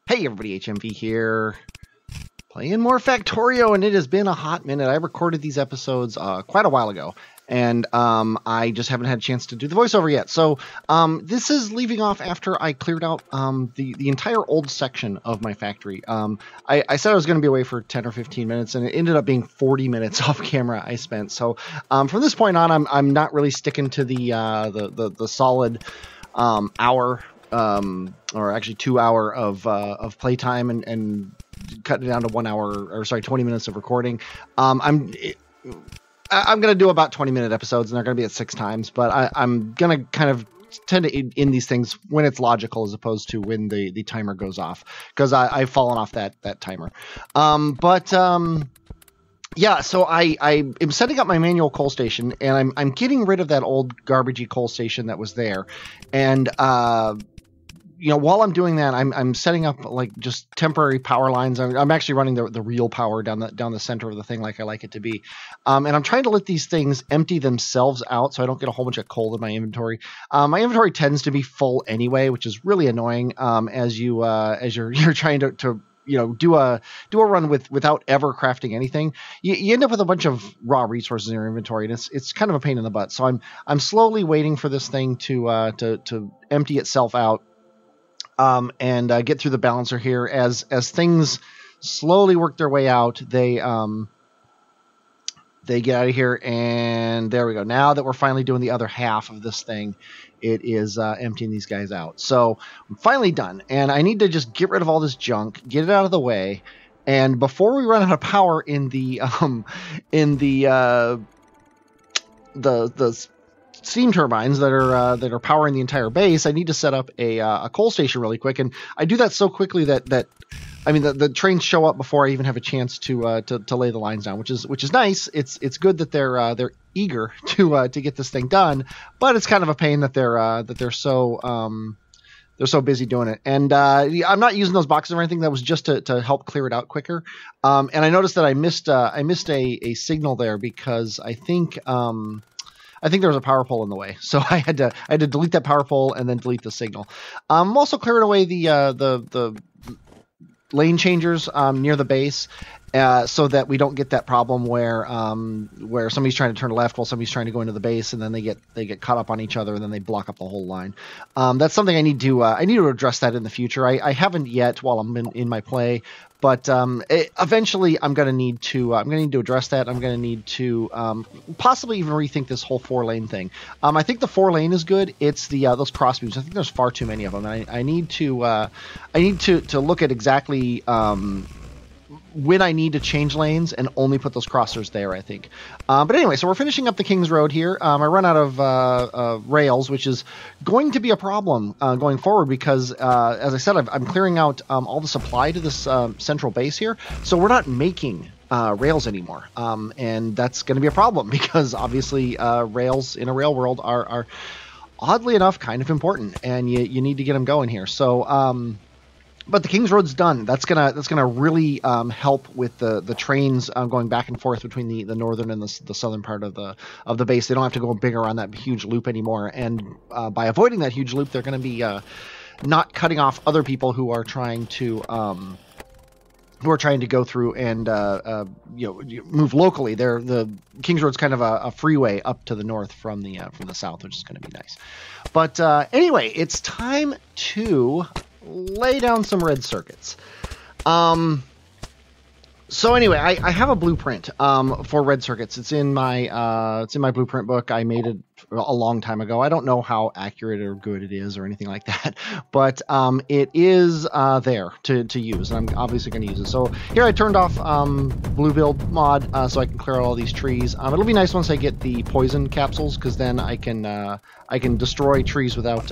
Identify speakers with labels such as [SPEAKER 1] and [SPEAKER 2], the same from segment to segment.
[SPEAKER 1] Hey everybody, HMV here, playing more Factorio, and it has been a hot minute. I recorded these episodes quite a while ago, and I just haven't had a chance to do the voiceover yet. So this is leaving off after I cleared out the entire old section of my factory. I said I was going to be away for 10 or 15 minutes, and it ended up being 40 minutes off camera I spent. So from this point on, I'm not really sticking to the solid hour. Or actually 2 hour of playtime and cutting it down to 1 hour, or sorry, 20 minutes of recording. I'm going to do about 20-minute episodes, and they're going to be at 6 times, but I'm going to kind of tend to end these things when it's logical as opposed to when the timer goes off, because I've fallen off that timer. Yeah, so I am setting up my manual coal station, and I'm getting rid of that old garbagey coal station that was there, and you know, while I'm doing that, I'm setting up like just temporary power lines. I'm actually running the real power down the center of the thing like I like it to be, and I'm trying to let these things empty themselves out so I don't get a whole bunch of coal in my inventory. My inventory tends to be full anyway, which is really annoying as you're trying to you know, do a run without ever crafting anything. You end up with a bunch of raw resources in your inventory, and it's kind of a pain in the butt. So I'm slowly waiting for this thing to empty itself out. And get through the balancer here as things slowly work their way out. They get out of here, and there we go. Now that we're finally doing the other half of this thing, it is emptying these guys out. So I'm finally done, and I need to just get rid of all this junk, get it out of the way, and before we run out of power in the steam turbines that are powering the entire base, I need to set up a coal station really quick, and I do that so quickly that I mean the trains show up before I even have a chance to lay the lines down, which is nice. It's good that they're eager to get this thing done, but it's kind of a pain that they're so busy doing it. And I'm not using those boxes or anything. That was just to help clear it out quicker. And I noticed that I missed a signal there because I think there was a power pole in the way, so I had to delete that power pole and then delete the signal. I'm also clearing away the lane changers near the base, so that we don't get that problem where somebody's trying to turn left while somebody's trying to go into the base, and then they get caught up on each other, and then they block up the whole line. That's something I need to address that in the future. I haven't yet while I'm in my play, but eventually I'm going to need to address that. I'm going to need to possibly even rethink this whole 4-lane thing. I think the 4-lane is good. It's those crossbeams. I think there's far too many of them. And I need to look at exactly when I need to change lanes and only put those crossers there, I think. But anyway, so we're finishing up the King's Road here. I run out of rails, which is going to be a problem going forward because, as I said, I'm clearing out all the supply to this central base here. So we're not making rails anymore. And that's going to be a problem because obviously rails in a rail world are oddly enough kind of important, and you need to get them going here. So but the King's Road's done. That's gonna really help with the trains going back and forth between the northern and the southern part of the base. They don't have to go big around that huge loop anymore. And by avoiding that huge loop, they're going to be not cutting off other people who are trying to go through and move locally. The King's Road's kind of a freeway up to the north from the south, which is going to be nice. But anyway, it's time to lay down some red circuits. So anyway, I have a blueprint for red circuits. It's in my blueprint book. I made it a long time ago. I don't know how accurate or good it is or anything like that, but it is there to use, and I'm obviously going to use it. So here I turned off blue build mod so I can clear out all these trees. It'll be nice once I get the poison capsules, because then I can destroy trees without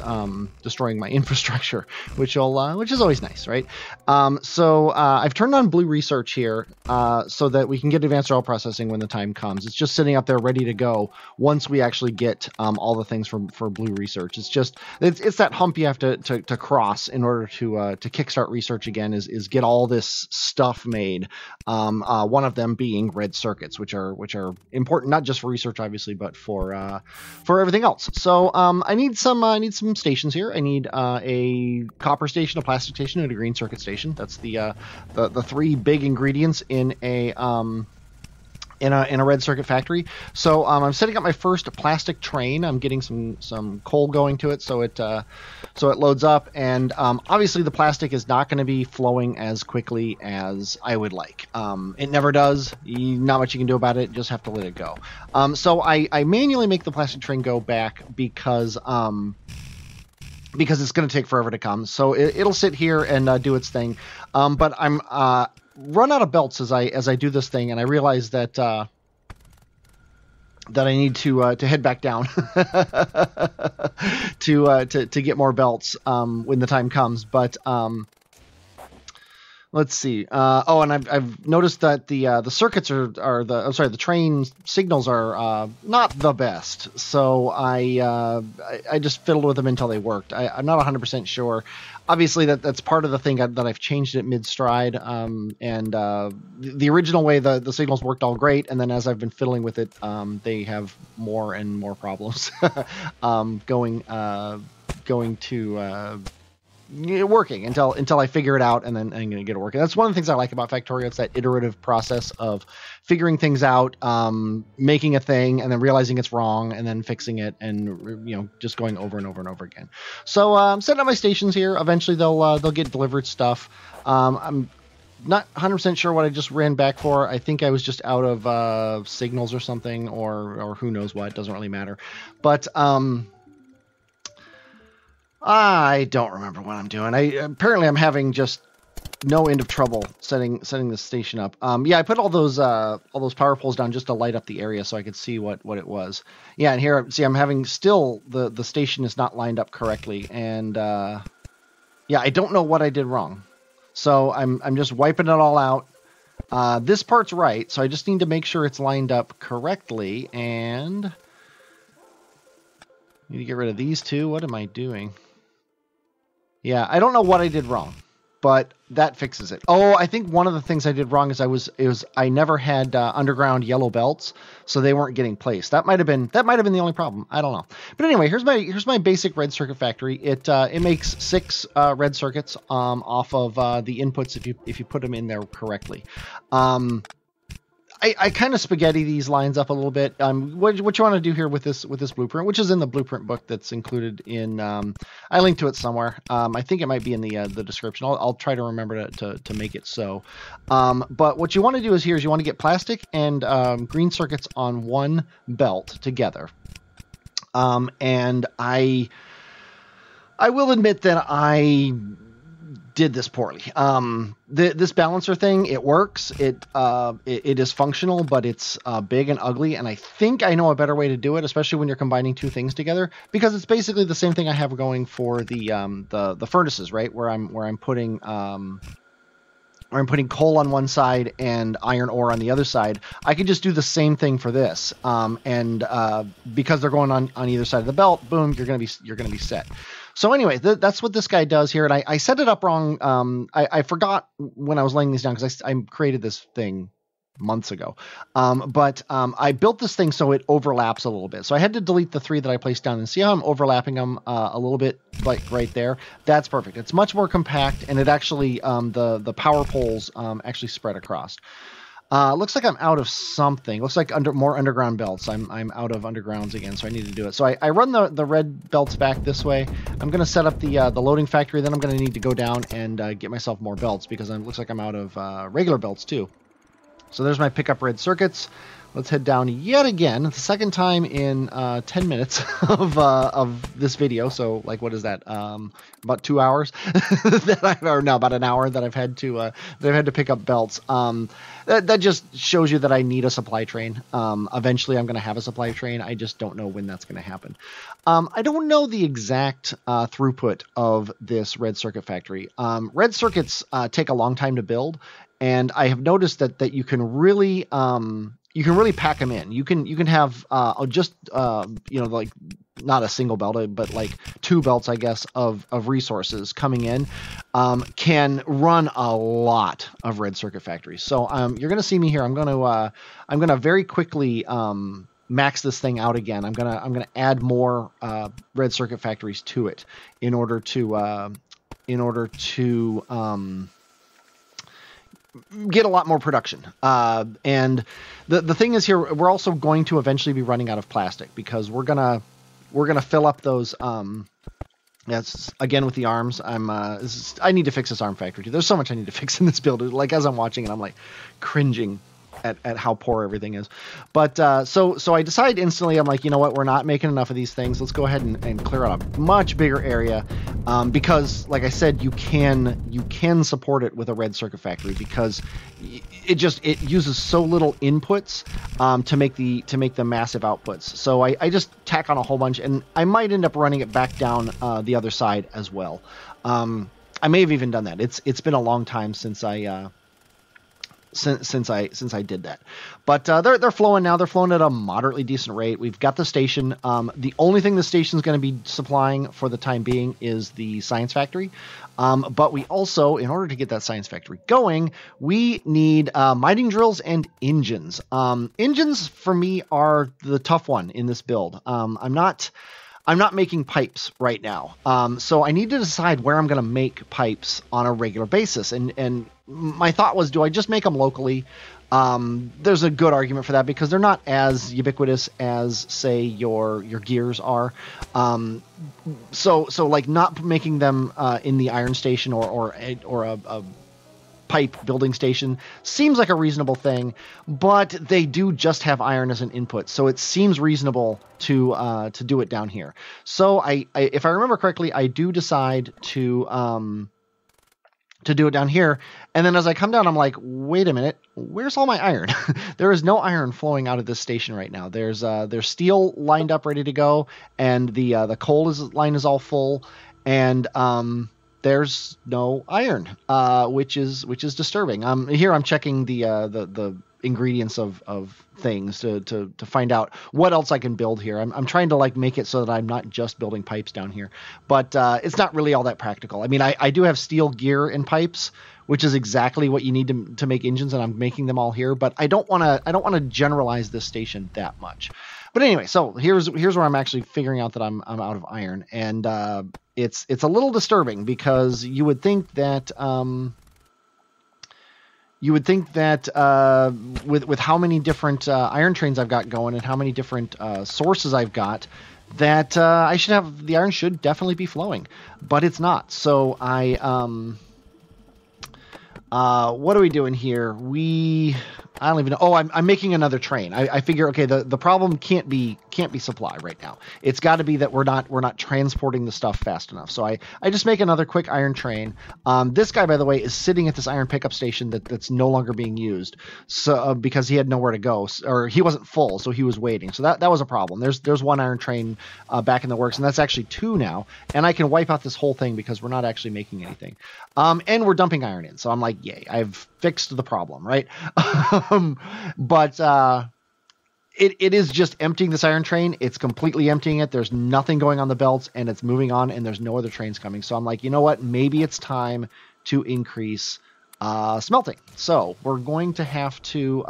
[SPEAKER 1] destroying my infrastructure, which is always nice, right? So I've turned on blue research here so that we can get advanced oil processing when the time comes. It's just sitting up there ready to go once we actually get get all the things for Blue Research. It's that hump you have to cross in order to kickstart research again. Is get all this stuff made. One of them being red circuits, which are important not just for research obviously, but for everything else. So I need some stations here. I need a copper station, a plastic station, and a green circuit station. That's the three big ingredients in a red circuit factory. So I'm setting up my first plastic train. I'm getting some coal going to it, so it loads up. And obviously the plastic is not going to be flowing as quickly as I would like. It never does. Not much you can do about it. Just have to let it go. So I manually make the plastic train go back because it's going to take forever to come. So it'll sit here and do its thing. But I'm run out of belts as I do this thing, and I realize that I need to head back down to get more belts when the time comes. But let's see. And I've noticed that the circuits the train signals are not the best. So I just fiddled with them until they worked. I'm not 100% sure. Obviously, that's part of the thing that I've changed it mid-stride. The original way the signals worked all great, and then as I've been fiddling with it, they have more and more problems going to working until I figure it out, and then I'm going to get it working. That's one of the things I like about Factorio. It's that iterative process of figuring things out, making a thing, and then realizing it's wrong, and then fixing it, and just going over and over and over again. So I'm setting up my stations here. Eventually they'll get delivered stuff. I'm not 100% sure what I just ran back for. I think I was just out of signals or something, or who knows what. It doesn't really matter. But I don't remember what I'm doing. Apparently I'm having just no end of trouble setting this station up. I put all those power poles down just to light up the area so I could see what it was. Yeah, and here, see, I'm having still the station is not lined up correctly, and I don't know what I did wrong. So I'm just wiping it all out. This part's right, so I just need to make sure it's lined up correctly, and need to get rid of these two. What am I doing? Yeah, I don't know what I did wrong, but that fixes it. Oh, I think one of the things I did wrong is I never had underground yellow belts, so they weren't getting placed. That might have been the only problem. I don't know. But anyway, here's my basic red circuit factory. It makes 6 red circuits off of the inputs if you put them in there correctly. I kind of spaghetti these lines up a little bit. What you want to do here with this blueprint, which is in the blueprint book that's included in, I linked to it somewhere. I think it might be in the description. I'll try to remember to make it so. But what you want to do is you want to get plastic and green circuits on one belt together. And I will admit that I did this poorly. This balancer thing, it works. It is functional, but it's big and ugly. And I think I know a better way to do it, especially when you're combining two things together, because it's basically the same thing I have going for the furnaces, right? Where I'm putting coal on one side and iron ore on the other side. I could just do the same thing for this. Because they're going on either side of the belt, boom, you're gonna be set. So anyway, that's what this guy does here, and I set it up wrong. I forgot when I was laying these down because I created this thing months ago. But I built this thing so it overlaps a little bit. So I had to delete the 3 that I placed down, and see how I'm overlapping them a little bit, like right there. That's perfect. It's much more compact, and it actually the power poles actually spread across. Looks like I'm out of something. Looks like more underground belts. I'm out of undergrounds again, so I need to do it. So I run the red belts back this way. I'm going to set up the loading factory. Then I'm going to need to go down and get myself more belts because it looks like I'm out of regular belts too. So there's my pickup red circuits. Let's head down yet again, the second time in 10 minutes of this video. So, like, what is that? About 2 hours about an hour that I've had to pick up belts. That just shows you that I need a supply train. Eventually, I'm going to have a supply train. I just don't know when that's going to happen. I don't know the exact throughput of this red circuit factory. Red circuits take a long time to build, and I have noticed that you can really you can really pack them in. You can have just you know, like not a single belt, but like 2 belts, I guess, of resources coming in, can run a lot of red circuit factories. So you're going to see me here. I'm going to very quickly max this thing out again. I'm gonna add more red circuit factories to it in order to get a lot more production. And the thing is here, we're also going to eventually be running out of plastic because we're gonna fill up those. That's again with the arms. I need to fix this arm factory too. There's so much I need to fix in this build. Like as I'm watching it, I'm like cringing at how poor everything is. But so I decide instantly, I'm like, you know what, we're not making enough of these things. Let's go ahead and clear out a much bigger area, because like I said, you can support it with a red circuit factory because it uses so little inputs to make the massive outputs. So I just tack on a whole bunch, and I might end up running it back down the other side as well. I may have even done that. It's been a long time since I did that, but they're flowing now. They're flowing at a moderately decent rate. We've got the station. The only thing the station's going to be supplying for the time being is the science factory. But we also, in order to get that science factory going, we need mining drills and engines. Engines for me are the tough one in this build. I'm not making pipes right now. So I need to decide where I'm going to make pipes on a regular basis. And my thought was, do I just make them locally? There's a good argument for that because they're not as ubiquitous as, say, your gears are. So like not making them in the iron station or a pipe building station seems like a reasonable thing, but they do just have iron as an input, so it seems reasonable to do it down here. So I if I remember correctly, I do decide to do it down here, and then as I come down, I'm like, wait a minute, where's all my iron? There is no iron flowing out of this station right now. There's steel lined up ready to go, and the coal line is all full, and there's no iron, which is disturbing. Here I'm checking the ingredients of things to find out what else I can build here. I'm trying to like make it so that I'm not just building pipes down here, but it's not really all that practical. I mean, I do have steel gear and pipes, which is exactly what you need to make engines, and I'm making them all here. But I don't want to generalize this station that much. But anyway, so here's where I'm actually figuring out that I'm out of iron, and it's a little disturbing because you would think that with how many different iron trains I've got going and how many different sources I've got, that the iron should definitely be flowing, but it's not. So what are we doing here? I don't even know. Oh, I'm making another train. I figure, okay, the problem can't be supply right now. It's got to be that we're not transporting the stuff fast enough. So I just make another quick iron train. This guy, by the way, is sitting at this iron pickup station that's no longer being used. So because he had nowhere to go, or he wasn't full, so he was waiting. So that was a problem. There's one iron train back in the works, and that's actually 2 now. And I can wipe out this whole thing because we're not actually making anything. And we're dumping iron in. So I'm like, yay, I've fixed the problem, right? But it is just emptying this iron train. It's completely emptying it. There's nothing going on the belts, and it's moving on, and there's no other trains coming. So I'm like, you know what? Maybe it's time to increase smelting. So we're going to have to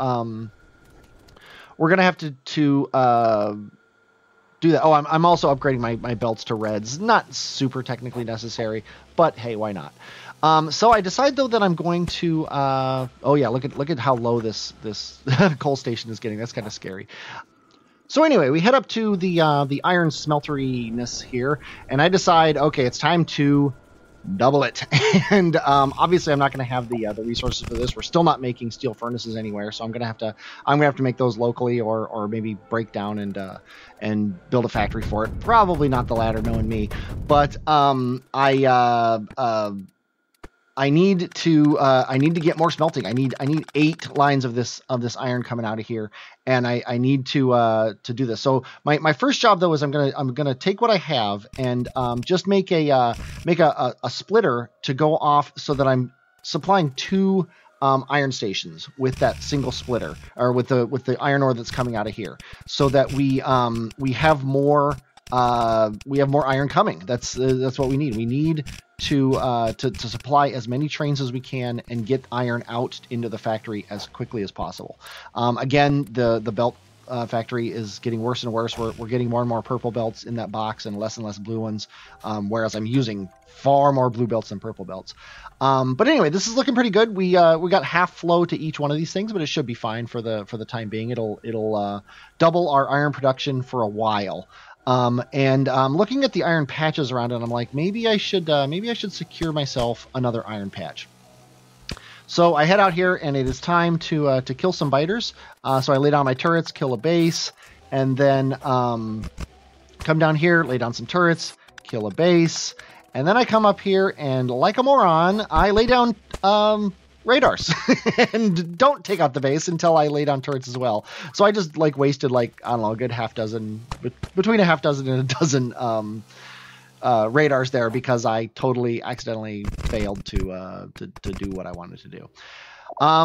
[SPEAKER 1] do that. Oh, I'm also upgrading my belts to reds. Not super technically necessary, but hey, why not? So I decide though that I'm going to. Oh yeah, look at how low this coal station is getting. That's kind of scary. So anyway, we head up to the iron smelteriness here, and I decide, okay, it's time to double it. And obviously, I'm not going to have the resources for this. We're still not making steel furnaces anywhere, so I'm gonna have to make those locally, or maybe break down and build a factory for it. Probably not the latter, knowing me. But I need to get more smelting. I need 8 lines of this iron coming out of here, and I need to do this. So my first job though is I'm gonna take what I have and just make a splitter to go off so that I'm supplying 2 iron stations with that single splitter, or with the iron ore that's coming out of here, so that we have more iron coming. That's what we need. We need to supply as many trains as we can and get iron out into the factory as quickly as possible. Again, the belt factory is getting worse and worse. We're getting more and more purple belts in that box and less blue ones, whereas I'm using far more blue belts than purple belts. But anyway, this is looking pretty good. We got half flow to each one of these things, but it should be fine for the time being. It'll double our iron production for a while. And looking at the iron patches around it, I'm like, maybe I should secure myself another iron patch. So I head out here, and it is time to kill some biters. So I lay down my turrets, kill a base, and then come down here, lay down some turrets, kill a base, and then I come up here, and like a moron, I lay down radars and don't take out the base until I lay down turrets as well. So I just wasted I don't know, a good half dozen, between a half dozen and a dozen radars there, because I totally accidentally failed to do what I wanted to do.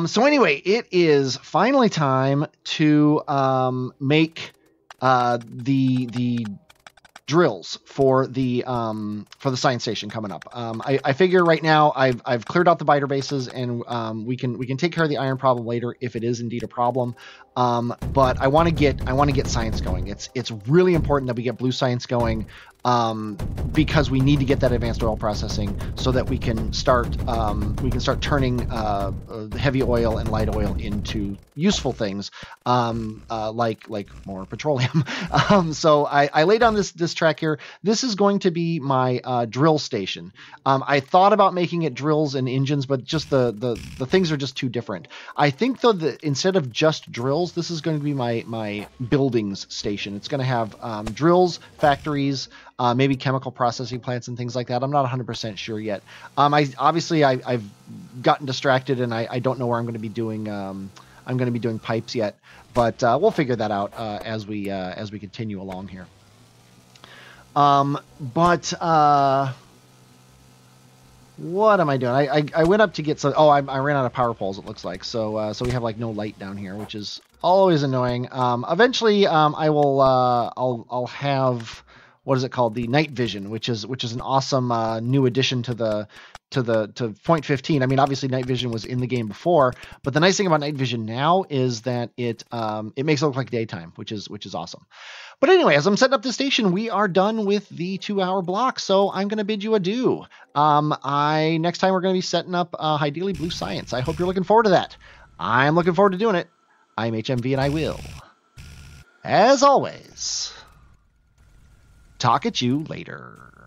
[SPEAKER 1] So anyway, it is finally time to make the drills for the science station coming up. I figure right now I've cleared out the biter bases, and we can take care of the iron problem later if it is indeed a problem. But I want to get science going. It's really important that we get blue science going, because we need to get that advanced oil processing so that we can start turning heavy oil and light oil into useful things, like more petroleum. So I lay down this track here. This is going to be my drill station. I thought about making it drills and engines, but just the things are just too different. I think though that instead of just drills, this is going to be my buildings station. It's going to have drills, factories, maybe chemical processing plants and things like that. I'm not 100% sure yet. I've gotten distracted, and I don't know where I'm going to be doing. I'm going to be doing pipes yet, but we'll figure that out as we continue along here. What am I doing? I went up to get some. Oh, I ran out of power poles, it looks like. So we have no light down here, which is always annoying. Eventually, I'll have, what is it called? The night vision, which is an awesome new addition to 0.15. I mean, obviously night vision was in the game before, but the nice thing about night vision now is that it makes it look like daytime, which is awesome. But anyway, as I'm setting up the station, we are done with the 2-hour block, so I'm going to bid you adieu. Next time we're going to be setting up ideally blue science. I hope you're looking forward to that. I'm looking forward to doing it. I'm HMV, and I will, as always, talk at you later.